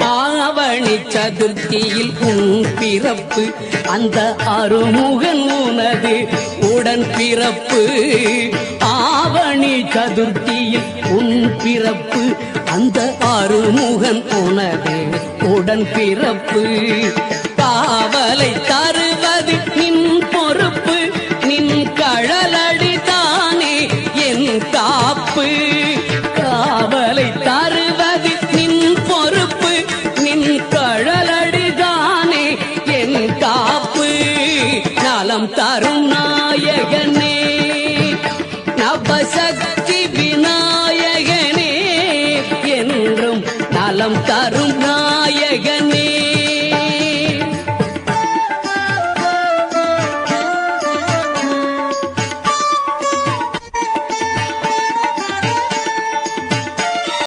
ஆவணி சதுர்த்தியில் உன் பிறப்பு அந்த அருமுகன் உனது உடன் பிறப்பு. ஆவணி சதுர்த்தியில் உன் பிறப்பு அந்த அருமுகன் உனது உடன் பிறப்பு. காவலை தருவது நின் பொறுப்பு, நின் கழலடிதானே என் காப்பு. காவலை தருவது நின் பொறுப்பு, நின் கழலடிதானே என் காப்பு. நலம் தரும் நாயகனே, நவசக்தி விநாயகனே, என்றும் நலம் தரும் நாயகனே.